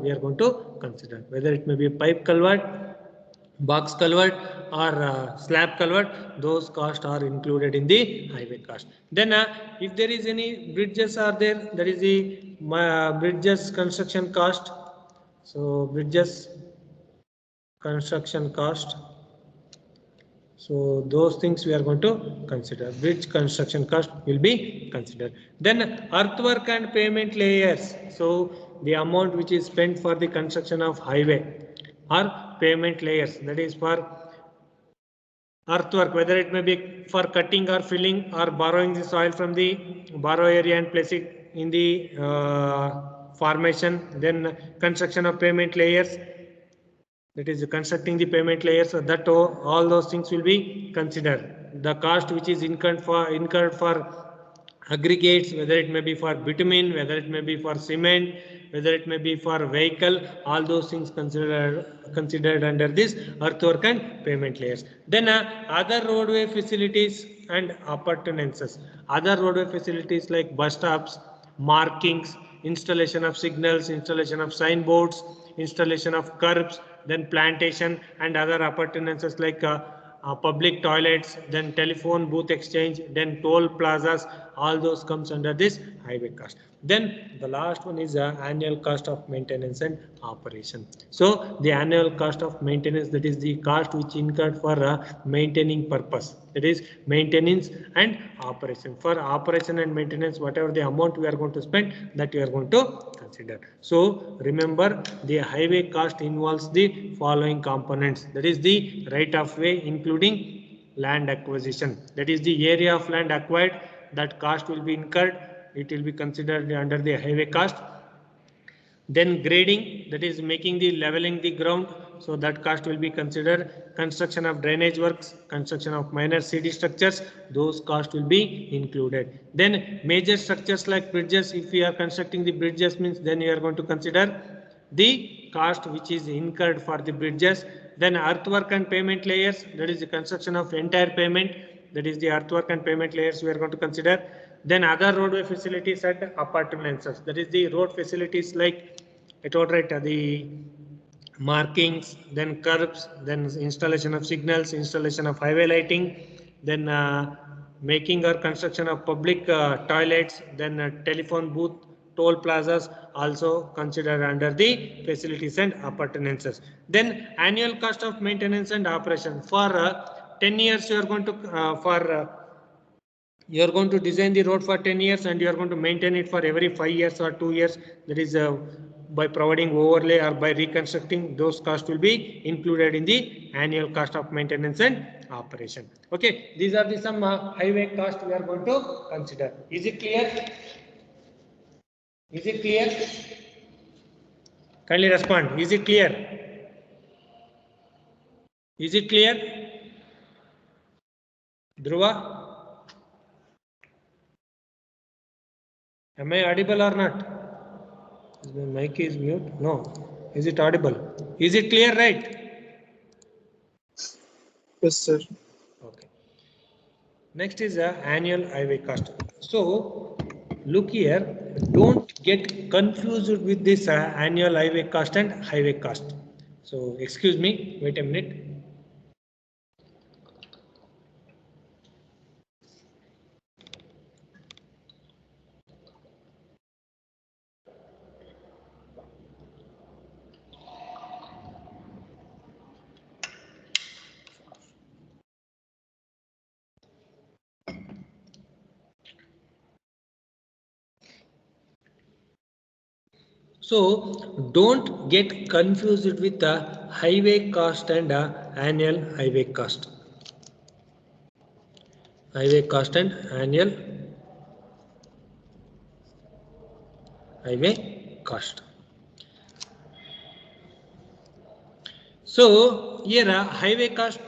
we are going to consider, whether it may be a pipe culvert, box culvert, or slab culvert. Those costs are included in the highway cost. Then if there is any bridges are there, that is the bridges construction cost. So bridges construction cost. So those things we are going to consider. Bridge construction cost will be considered. Then earthwork and pavement layers. So the amount which is spent for the construction of highway or pavement layers, that is for earthwork, whether it may be for cutting or filling or borrowing the soil from the borrow area and place it in the formation. Then construction of pavement layers, that is constructing the payment layers, that all those things will be considered. The cost which is incurred for aggregates, whether it may be for bitumen, whether it may be for cement, whether it may be for vehicle, all those things considered under this earthwork and pavement layers. Then other roadway facilities and appurtenances. Other roadway facilities like bus stops, markings, installation of signals, installation of signboards, installation of curbs, then plantation and other appurtenances like public toilets, then telephone booth exchange, then toll plazas, all those comes under this highway cost. Then the last one is annual cost of maintenance and operation. So the annual cost of maintenance, that is the cost which incurred for maintaining purpose, that is maintenance and operation. For operation and maintenance, whatever the amount we are going to spend, that we are going to consider. So remember, the highway cost involves the following components, that is the right of way including land acquisition, that is the area of land acquired, that cost will be incurred, it will be considered under the highway cost. Then grading, that is making the leveling the ground, so that cost will be considered. Construction of drainage works, construction of minor CD structures, those costs will be included. Then major structures like bridges, if we are constructing the bridges means, then you are going to consider the cost which is incurred for the bridges. Then earthwork and pavement layers, that is the construction of entire pavement, that is the earthwork and pavement layers we are going to consider. Then other roadway facilities and appurtenances, that is the road facilities like I told right, the markings, then curbs, then installation of signals, installation of highway lighting, then making or construction of public toilets, then telephone booth, toll plazas also considered under the facilities and appurtenances. Then annual cost of maintenance and operation. For 10 years you are going to you are going to design the road for 10 years and you are going to maintain it for every 5 years or 2 years, that is by providing overlay or by reconstructing, those costs will be included in the annual cost of maintenance and operation. Okay, these are the some highway cost we are going to consider. Is it clear? Is it clear? Kindly respond. Is it clear? Is it clear? Dhruva? Am I audible or not? The mic is mute. No. Is it audible? Is it clear, right? Yes, sir. Okay. Next is annual highway cost. So look here, don't get confused with this annual highway cost and highway cost. So excuse me, wait a minute. So don't get confused with the highway cost and annual highway cost. Highway cost and annual highway cost. So here highway cost,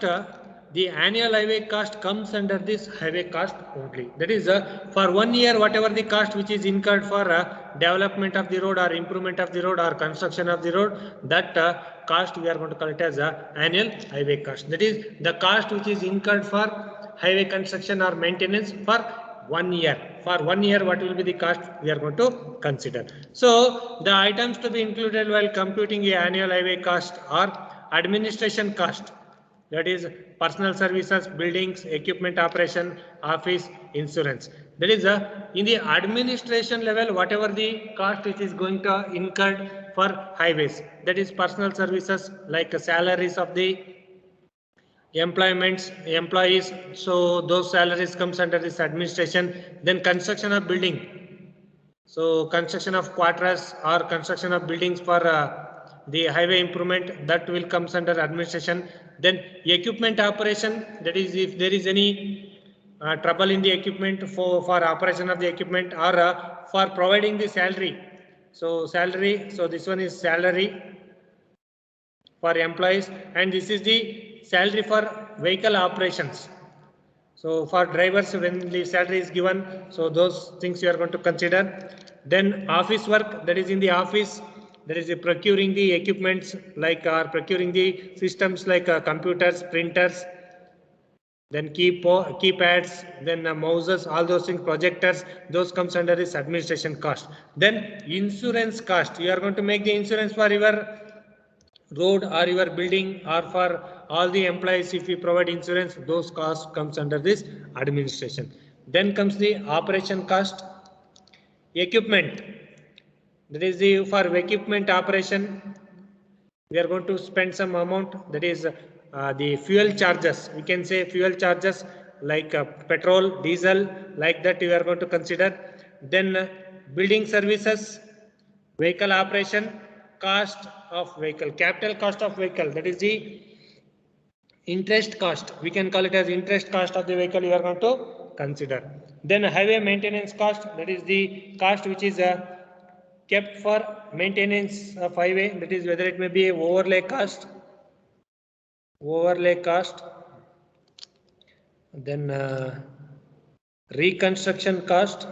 the annual highway cost comes under this highway cost only. That is for 1 year, whatever the cost which is incurred for development of the road or improvement of the road or construction of the road, that cost we are going to call it as annual highway cost. That is the cost which is incurred for highway construction or maintenance for 1 year. For 1 year, what will be the cost we are going to consider. So the items to be included while computing the annual highway cost are administration cost. That is personal services, buildings, equipment operation, office, insurance. That is in the administration level, whatever the cost which is going to incurred for highways. That is personal services like salaries of the employees. So those salaries comes under this administration. Then construction of building. So construction of quarters or construction of buildings for the highway improvement, that will comes under administration. Then equipment operation, that is if there is any trouble in the equipment for operation of the equipment or for providing the salary. So salary, so this one is salary for employees, and this is the salary for vehicle operations. So for drivers, when the salary is given, so those things you are going to consider. Then office work, that is in the office, that is procuring the equipments like procuring the systems like computers, printers, then keypads, then mouses, all those things, projectors, those comes under this administration cost. Then insurance cost, you are going to make the insurance for your road or your building or for all the employees. If you provide insurance, those costs comes under this administration. Then comes the operation cost. Equipment, that is the for equipment operation we are going to spend some amount, that is the fuel charges. We can say fuel charges like petrol, diesel, like that you are going to consider. Then building services, vehicle operation, cost of vehicle, capital cost of vehicle, that is the interest cost. We can call it as interest cost of the vehicle you are going to consider. Then highway maintenance cost, that is the cost which is kept for maintenance of highway, that is whether it may be a overlay cost, then reconstruction cost.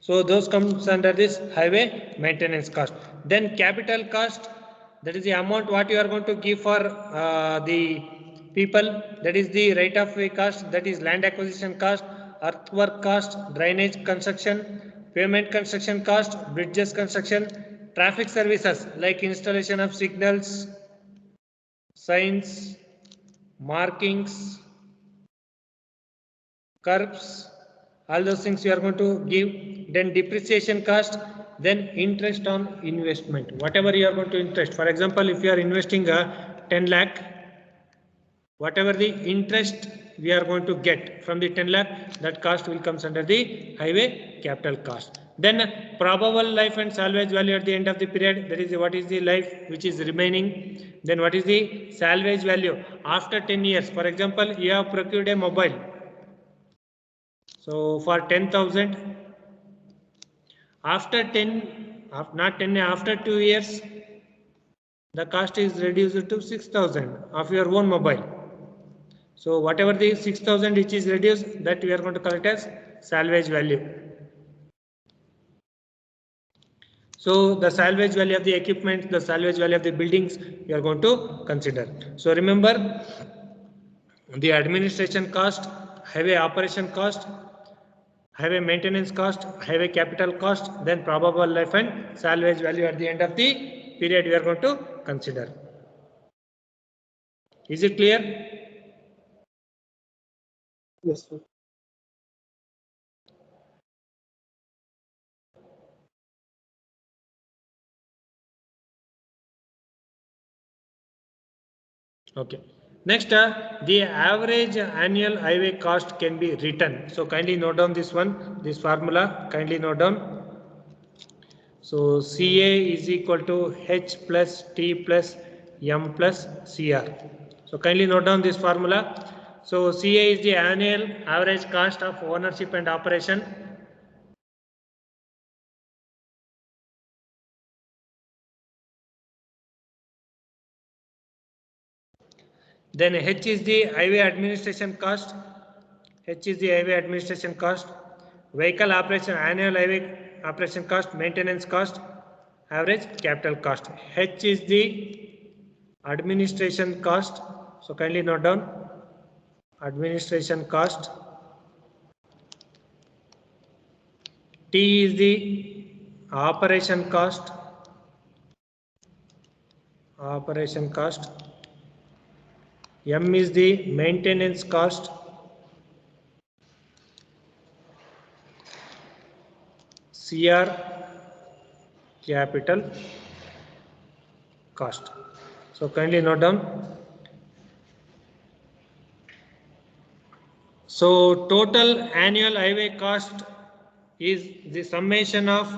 So those comes under this highway maintenance cost. Then capital cost, that is the amount what you are going to give for the people, that is the right of way cost, that is land acquisition cost, earthwork cost, drainage construction, pavement construction cost, bridges construction, traffic services like installation of signals, signs, markings, curbs, all those things you are going to give. Then depreciation cost, then interest on investment, whatever you are going to interest. For example, if you are investing 10 lakh, whatever the interest we are going to get from the 10 lakh, that cost will comes under the highway capital cost. Then probable life and salvage value at the end of the period, that is what is the life which is remaining. Then what is the salvage value after 10 years. For example, you have procured a mobile, so for 10,000, after 10, not 10, after 2 years, the cost is reduced to 6,000 of your own mobile. So whatever the 6,000 which is reduced, that we are going to call it as salvage value. So the salvage value of the equipment, the salvage value of the buildings, we are going to consider. So remember, the administration cost, highway operation cost, highway maintenance cost, highway capital cost, then probable life and salvage value at the end of the period we are going to consider. Is it clear? Yes, sir. Okay. Next, the average annual highway cost can be written. So kindly note down this one, this formula, kindly note down. So CA is equal to H plus T plus M plus CR. So kindly note down this formula. So CA is the annual average cost of ownership and operation. Then H is the highway administration cost. H is the highway administration cost. Vehicle operation, annual highway operation cost, maintenance cost, average capital cost. H is the administration cost. So kindly note down administration cost. T is the operation cost. Operation cost. M is the maintenance cost. CR capital cost. So kindly note down. So total annual highway cost is the summation of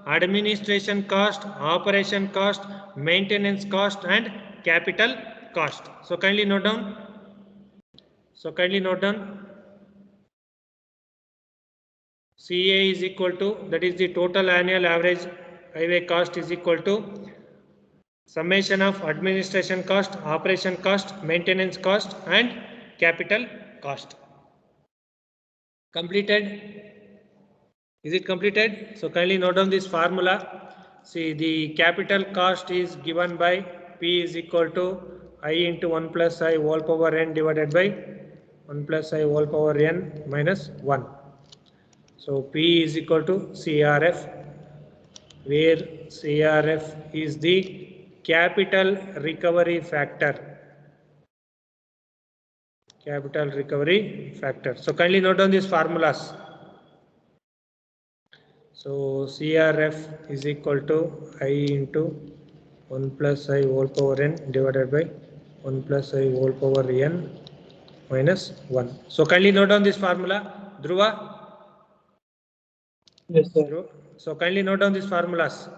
administration cost, operation cost, maintenance cost and capital cost. So kindly note down. CA is equal to, that is the total annual average highway cost, is equal to summation of administration cost, operation cost, maintenance cost and capital cost. Completed? Is it completed? So kindly note down this formula. See, the capital cost is given by P is equal to I into 1 plus I whole power n divided by 1 plus I whole power n minus 1. So P is equal to CRF, where CRF is the capital recovery factor. Capital recovery factor. So kindly note down these formulas. So CRF is equal to I into 1 plus I whole power n divided by 1 plus I whole power n minus 1. So kindly note down this formula. Dhruva? Yes, sir. So kindly note down these formulas.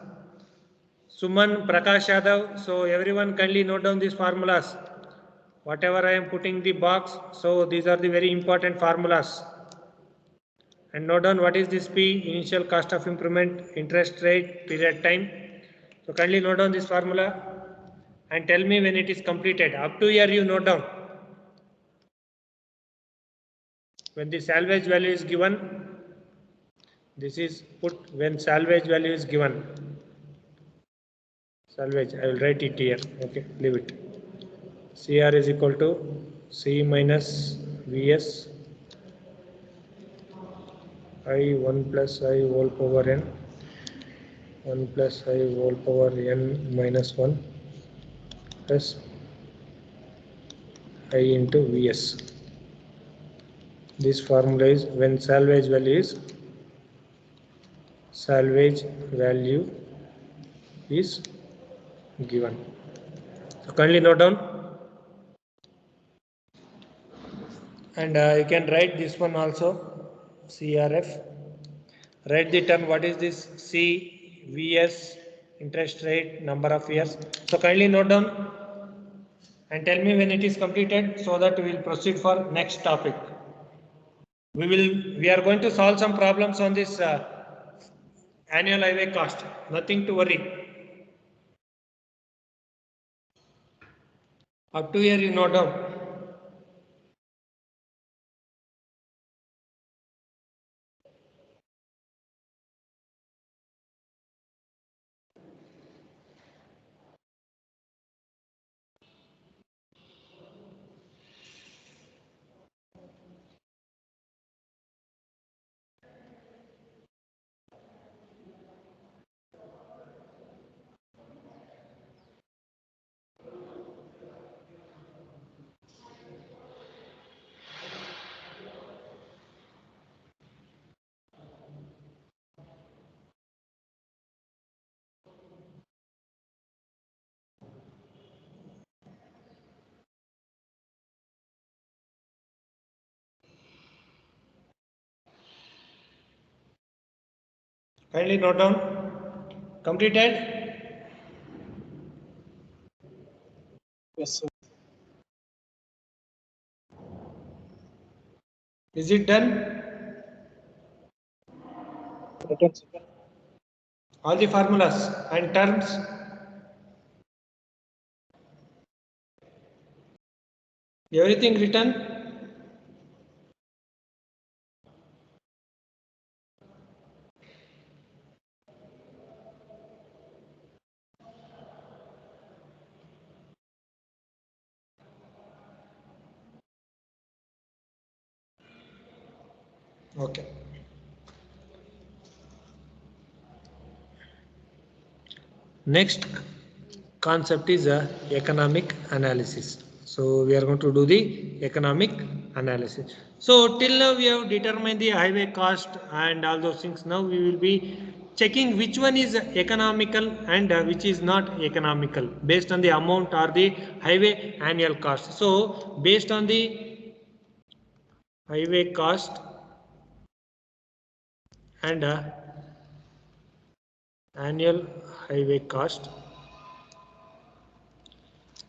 Suman, Prakash Yadav, so everyone kindly note down these formulas. Whatever I am putting the box, so these are the very important formulas. And note down what is this P, initial cost of improvement, interest rate, period time. So kindly note down this formula and tell me when it is completed. Up to here you note down. When the salvage value is given, this is put when salvage value is given. Salvage, I will write it here. Okay, leave it. CR is equal to C minus Vs I 1 plus I whole power n 1 plus I whole power n minus 1 plus I into Vs. This formula is when salvage value is given. So kindly note down. And you can write this one also, CRF. Write the term, what is this? C, Vs, interest rate, number of years. So kindly note down and tell me when it is completed so that we will proceed for next topic. We are going to solve some problems on this annual highway cost. Nothing to worry. Up to here you note down. Kindly note down. Completed? Yes, sir. Is it done? Written, sir. All the formulas and terms. Everything written? Okay. Next concept is economic analysis. So we are going to do the economic analysis. So till now we have determined the highway cost and all those things. Now we will be checking which one is economical and which is not economical based on the amount or the highway annual cost. So based on the highway cost and annual highway cost,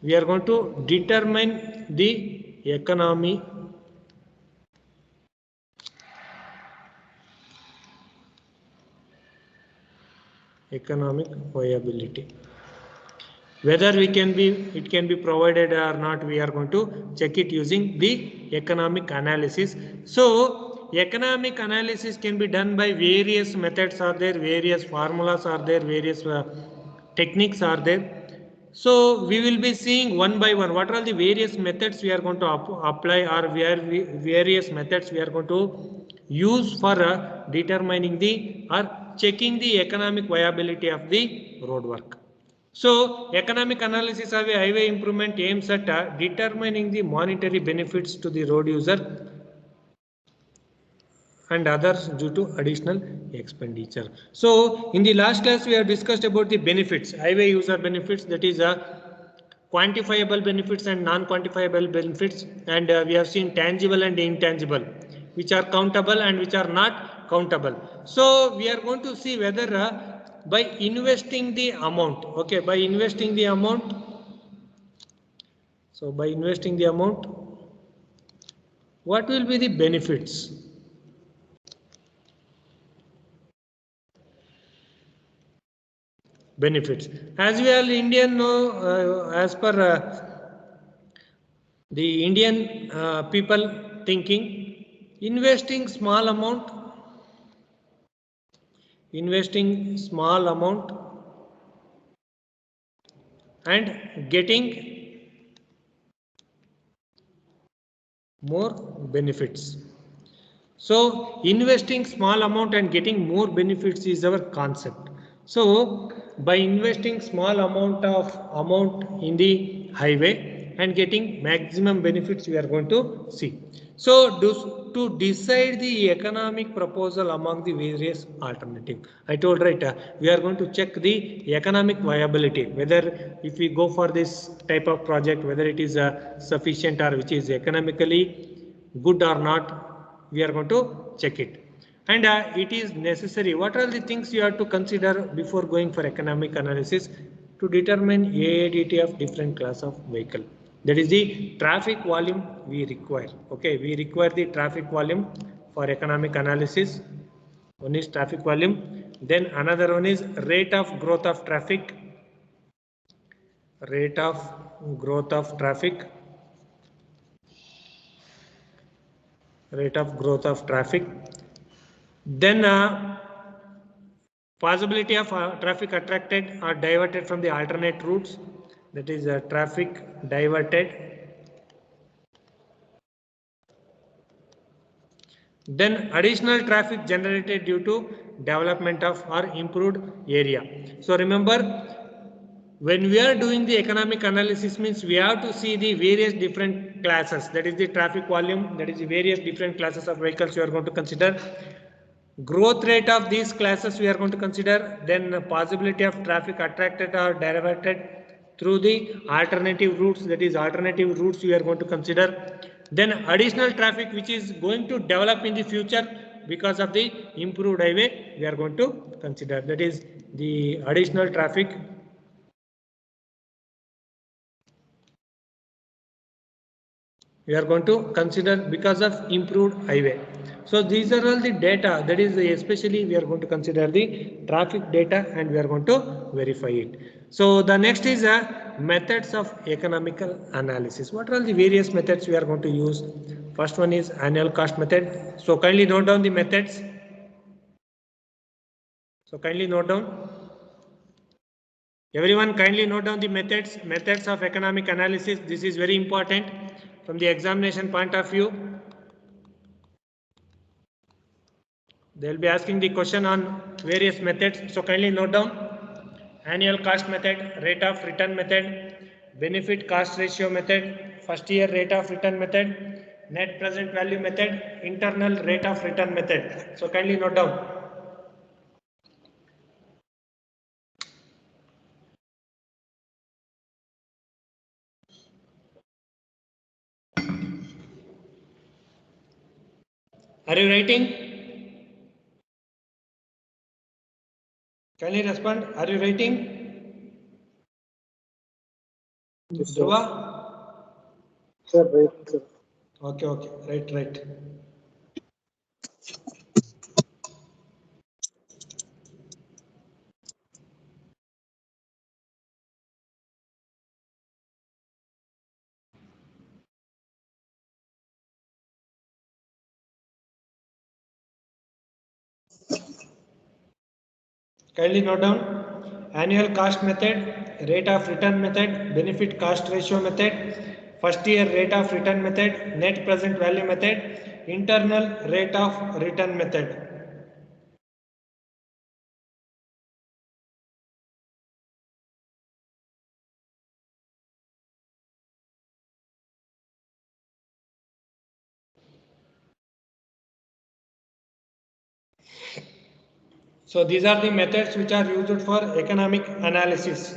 we are going to determine the economic viability. Whether it can be provided or not, we are going to check it using the economic analysis. So economic analysis can be done by various methods are there, various formulas are there, various techniques are there. So we will be seeing one by one what are the various methods we are going to apply, or various methods we are going to use for determining the or checking the economic viability of the road work. So economic analysis of a highway improvement aims at determining the monetary benefits to the road user and others due to additional expenditure. So in the last class we have discussed about the benefits, highway user benefits, that is quantifiable benefits and non-quantifiable benefits, and we have seen tangible and intangible, which are countable and which are not countable. So we are going to see whether by investing the amount, okay, by investing the amount, so by investing the amount, what will be the benefits? Benefits. As we all Indian know, as per the Indian people thinking, investing small amount and getting more benefits. So investing small amount and getting more benefits is our concept. So by investing small amount in the highway and getting maximum benefits, we are going to see. So to decide the economic proposal among the various alternative, I told right, we are going to check the economic viability, whether if we go for this type of project, whether it is sufficient or which is economically good or not, we are going to check it. And it is necessary. What are the things you have to consider before going for economic analysis to determine AADT of different class of vehicle? That is the traffic volume we require. Okay, we require the traffic volume for economic analysis. One is traffic volume. Then another one is rate of growth of traffic. Rate of growth of traffic. Rate of growth of traffic. Then possibility of traffic attracted or diverted from the alternate routes, that is traffic diverted. Then additional traffic generated due to development of or improved area. So remember, when we are doing the economic analysis means we have to see the various different classes, that is the traffic volume, that is the various different classes of vehicles you are going to consider. Growth rate of these classes we are going to consider, then possibility of traffic attracted or diverted through the alternative routes, that is alternative routes we are going to consider. Then additional traffic which is going to develop in the future because of the improved highway we are going to consider, that is the additional traffic we are going to consider because of improved highway. So these are all the data, that is especially we are going to consider the traffic data and we are going to verify it. So the next is methods of economical analysis. What are all the various methods we are going to use? First one is annual cost method. So kindly note down the methods. So kindly note down. Everyone kindly note down the methods of economic analysis. This is very important from the examination point of view. They'll be asking the question on various methods. So kindly note down: annual cost method, rate of return method, benefit cost ratio method, first year rate of return method, net present value method, internal rate of return method. So kindly note down. Are you writing? Can you respond? Are you writing? Yes, sir. Dhruva? Sir, right, sir. Okay, okay. Right. Kindly note down: annual cost method, rate of return method, benefit cost ratio method, first year rate of return method, net present value method, internal rate of return method. So these are the methods which are used for economic analysis.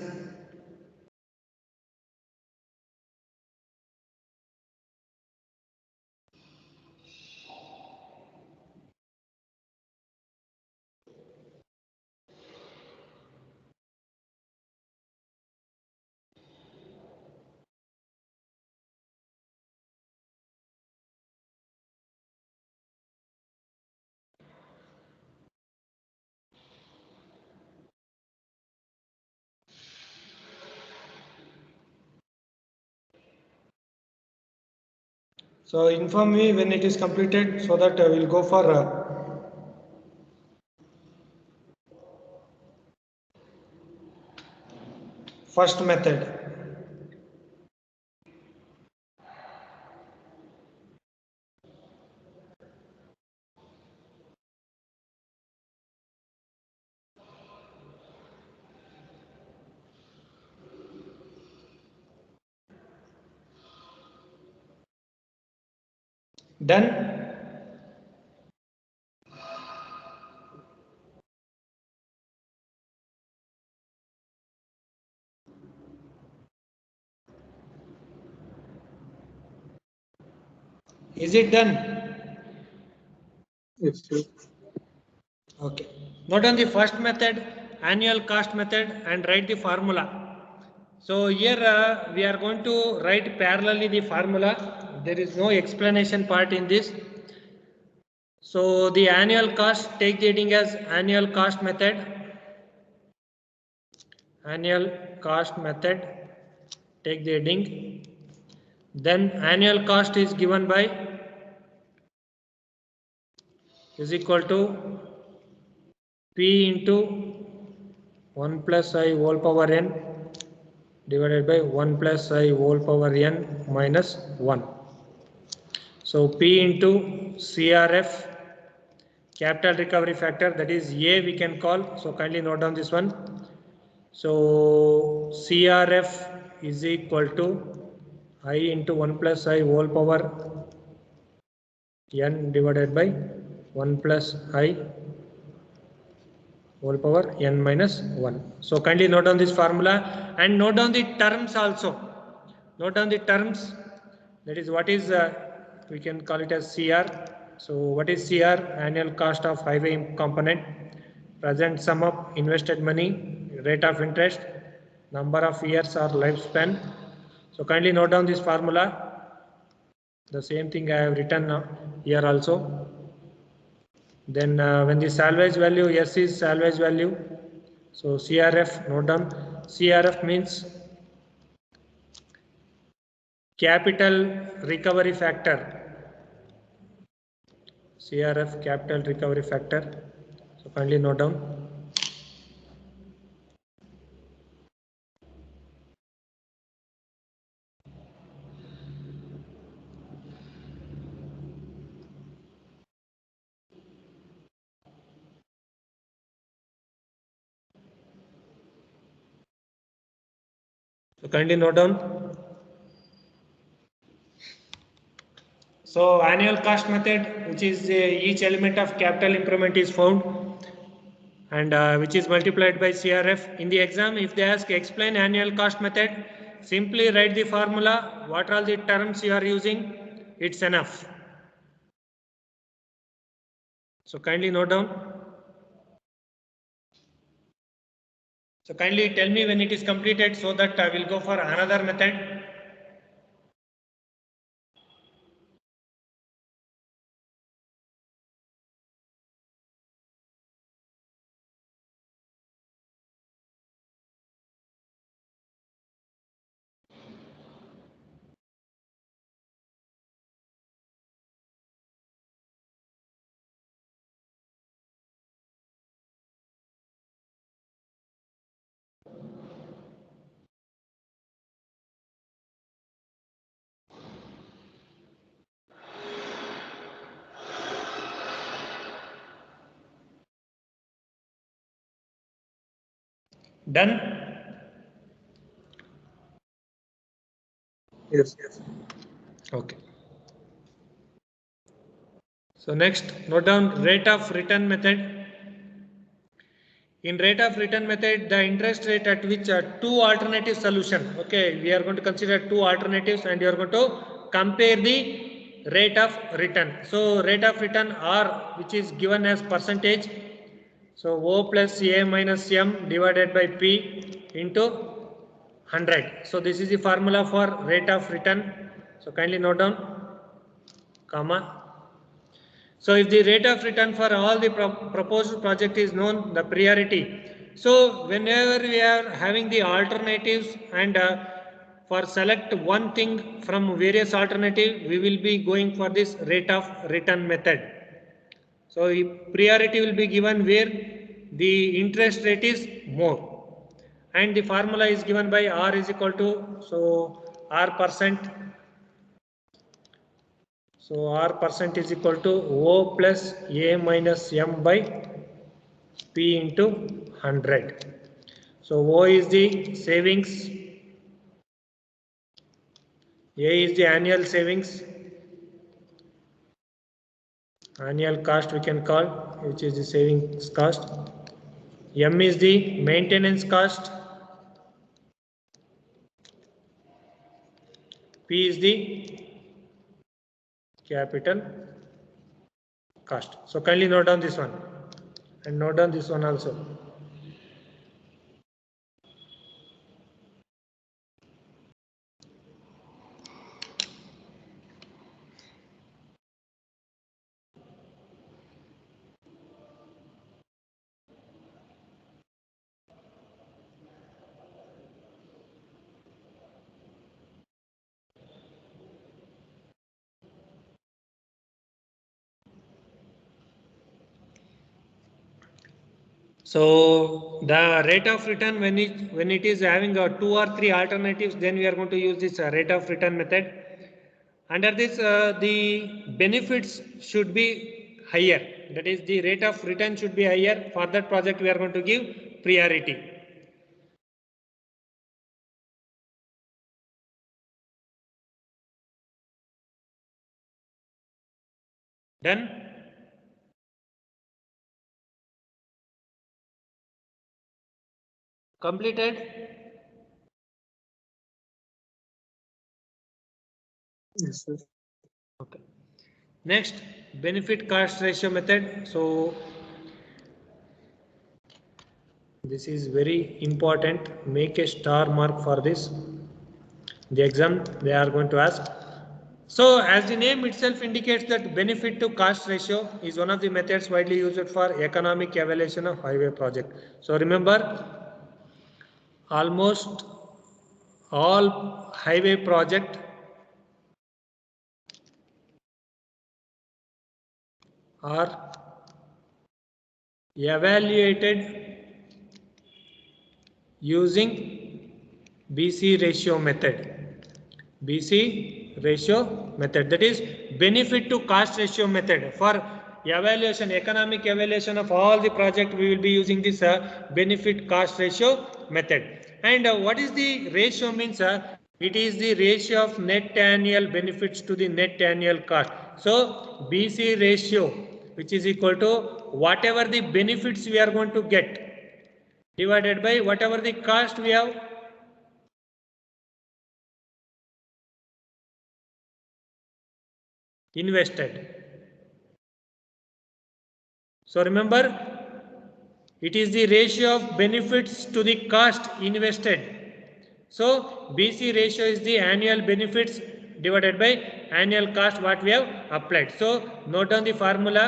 So inform me when it is completed so that we'll go for first method. Done? Is it done? Yes, sir. Okay. Note on the first method, annual cost method, and write the formula. So here we are going to write parallelly the formula. There is no explanation part in this. So the annual cost, take the heading as annual cost method. Annual cost method, take the heading. Then annual cost is given by is equal to P into 1 plus I whole power n divided by 1 plus I whole power n minus 1. So P into CRF, capital recovery factor, that is A we can call. So kindly note down this one. So CRF is equal to I into 1 plus I whole power n divided by 1 plus I whole power n minus 1. So kindly note down this formula and note down the terms also. Note down the terms, that is what is we can call it as CR. So what is CR? Annual cost of highway component, present sum of invested money, rate of interest, number of years or lifespan. So kindly note down this formula. The same thing I have written here also. Then when the salvage value, S is salvage value. So CRF, note down. CRF means capital recovery factor. CRF, capital recovery factor. So kindly note down. So kindly note down. So annual cost method, which is each element of capital improvement is found and which is multiplied by CRF. In the exam, if they ask explain annual cost method, simply write the formula, what are the terms you are using, it's enough. So kindly note down. So kindly tell me when it is completed so that I will go for another method. Done? Yes. Okay. So next, note down rate of return method. In rate of return method, the interest rate at which two alternative solution. Okay, we are going to consider two alternatives and you are going to compare the rate of return. So rate of return R, which is given as percentage. So O plus A minus M divided by P into 100. So this is the formula for rate of return. So kindly note down, comma. So if the rate of return for all the proposed project is known, the priority. So whenever we are having the alternatives and for select one thing from various alternative, we will be going for this rate of return method. So priority will be given where the interest rate is more. And the formula is given by R is equal to, so R percent. So R percent is equal to O plus A minus M by P into 100. So O is the savings, A is the annual savings, annual cost we can call, which is the savings cost. M is the maintenance cost, P is the capital cost. So kindly note down this one and note down this one also. So the rate of return when it is having two or three alternatives, then we are going to use this rate of return method. Under this, the benefits should be higher. That is, the rate of return should be higher. For that project, we are going to give priority. Done? Completed? Yes, sir. Okay. Next, benefit cost ratio method. So this is very important. Make a star mark for this. The exam they are going to ask. So as the name itself indicates that benefit to cost ratio is one of the methods widely used for economic evaluation of highway project. So remember, almost all highway project are evaluated using BC ratio method. BC ratio method, that is benefit to cost ratio method. For evaluation, economic evaluation of all the project, we will be using this benefit cost ratio method. And what is the ratio means? It is the ratio of net annual benefits to the net annual cost. So BC ratio, which is equal to whatever the benefits we are going to get divided by whatever the cost we have invested. So remember, it is the ratio of benefits to the cost invested. So BC ratio is the annual benefits divided by annual cost what we have applied. So note down the formula.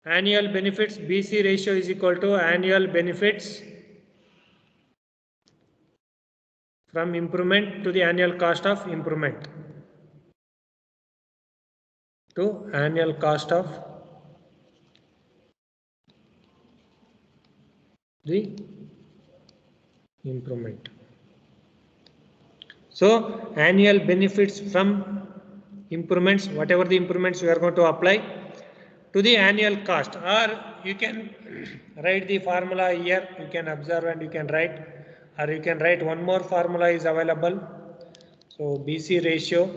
Annual benefits BC ratio is equal to annual benefits from improvement to the annual cost of improvement to annual cost of the improvement. So annual benefits from improvements, whatever the improvements we are going to apply to the annual cost, or you can write the formula here, you can observe and you can write, or you can write one more formula is available. So BC ratio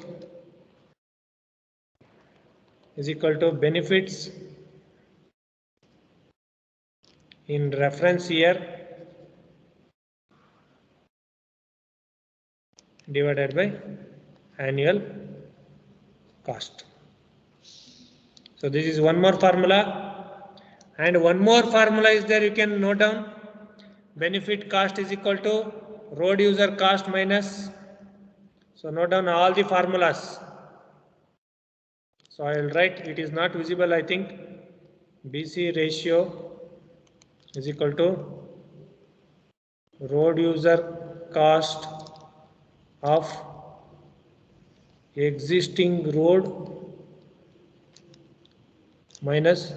is equal to benefits in reference year divided by annual cost. So this is one more formula, and one more formula is there, you can note down. Benefit cost is equal to road user cost minus, so note down all the formulas. So I will write, it is not visible I think. BC ratio is equal to road user cost of existing road minus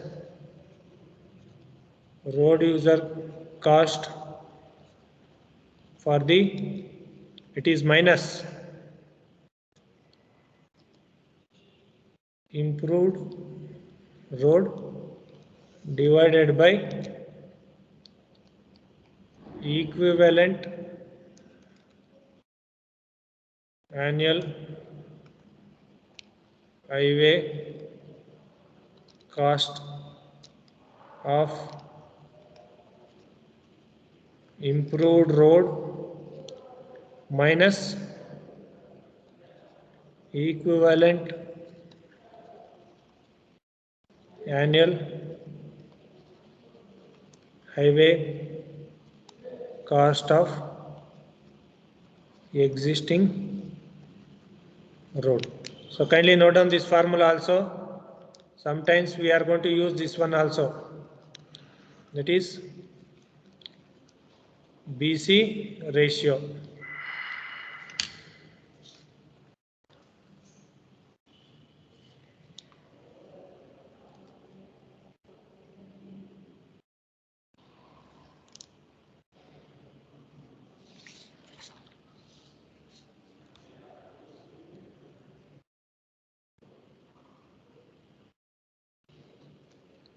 road user cost for the, it is minus improved road divided by equivalent annual highway cost of improved road minus equivalent annual highway cost of existing road. So kindly note down this formula also. Sometimes we are going to use this one also. That is BC ratio.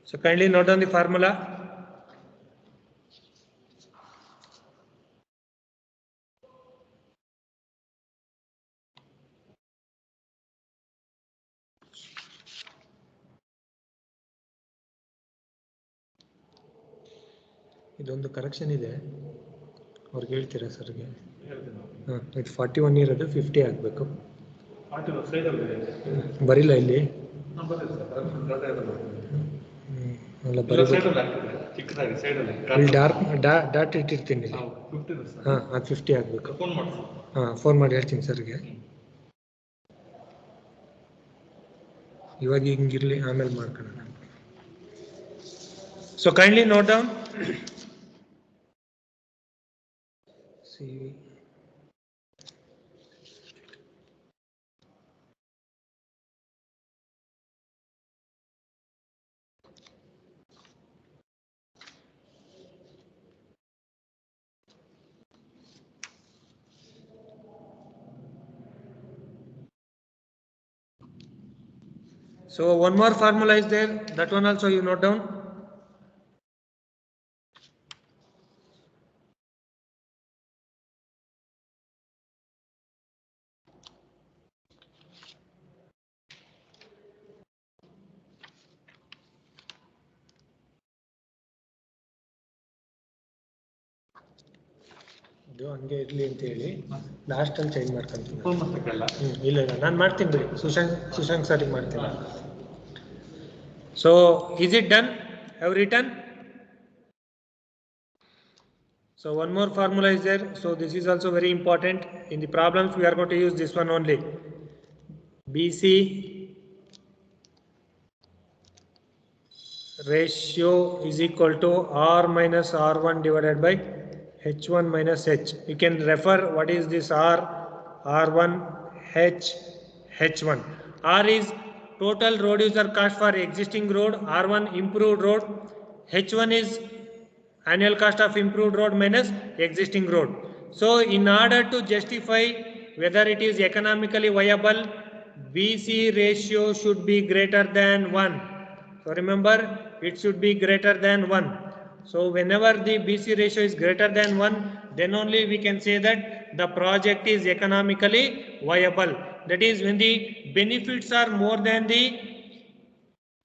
So kindly note down the formula. ಇದೊಂದು correction ಇದೆ, ಅವ್ರಿಗೆ ಹೇಳ್ತೀರಾ ಸರ್ಗೆ? ಹಾಂ, ಇದು 41 ಇರೋದು 50 ಆಗಬೇಕು. ಬರಿಲ್ಲ ಇಲ್ಲಿ, ಅಲ್ಲ ಬರೀಬೇಕು. ಇಲ್ಲಿ ಡಾಟ್ ಇಟ್ಟಿರ್ತೀನಿ ಇಲ್ಲಿ. ಹಾಂ, ಅದು 50 ಆಗಬೇಕು. ಹಾಂ, ಫೋನ್ ಮಾಡಿ ಹೇಳ್ತೀನಿ ಸರ್ಗೆ. ಇವಾಗ ಹಿಂಗಿರಲಿ, ಆಮೇಲೆ ಮಾಡ್ಕೊಳ್ಳೋಣ. So kindly note down CV. So one more formula is there, that one also you note down. ಇದು ಹಂಗೆ ಇರಲಿ ಅಂತ ಹೇಳಿ ಲಾಸ್ಟಲ್ಲಿ ಚೇಂಜ್ ಮಾಡ್ಕೊಂತೀನಿ. ಇಲ್ಲ ಇಲ್ಲ ನಾನು ಮಾಡ್ತೀನಿ ಬಿಡಿ, ಸುಶಾಂಕ್ ಸರ್ಗೆ ಮಾಡ್ತೀನಿ. So is it done? Have written? So one more formula is there. So this is also very important. In the problems we are going to use this one only. BC ratio is equal to R minus R1 divided by H1 minus H. You can refer what is this R, R1, H, H1. R is total road user cost for existing road, R1 improved road, H1 is annual cost of improved road minus existing road. So in order to justify whether it is economically viable, BC ratio should be greater than 1. So remember, it should be greater than 1. So whenever the BC ratio is greater than 1, then only we can say that the project is economically viable. That is when the benefits are more than the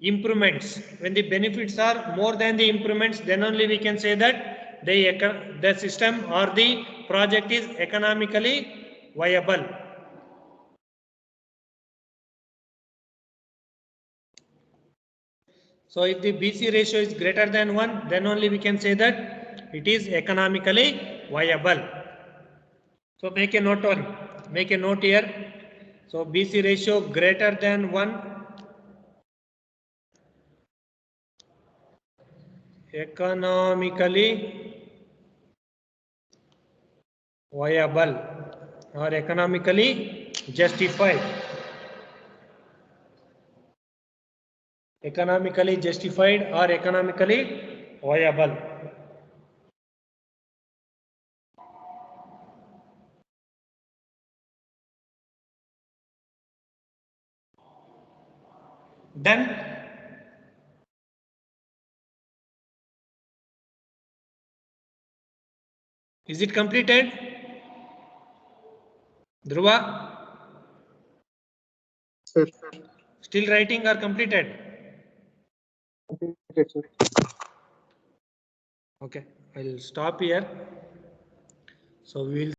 improvements. When the benefits are more than the improvements, then only we can say that the system or the project is economically viable. So if the BC ratio is greater than 1, then only we can say that it is economically viable. So make a note on, make a note here. So BC ratio greater than 1, economically viable or economically justified. Economically justified or economically viable. Then is it completed? Dhruva? Sir. Still writing or completed? Completed, sir. Okay, I'll stop here. So we will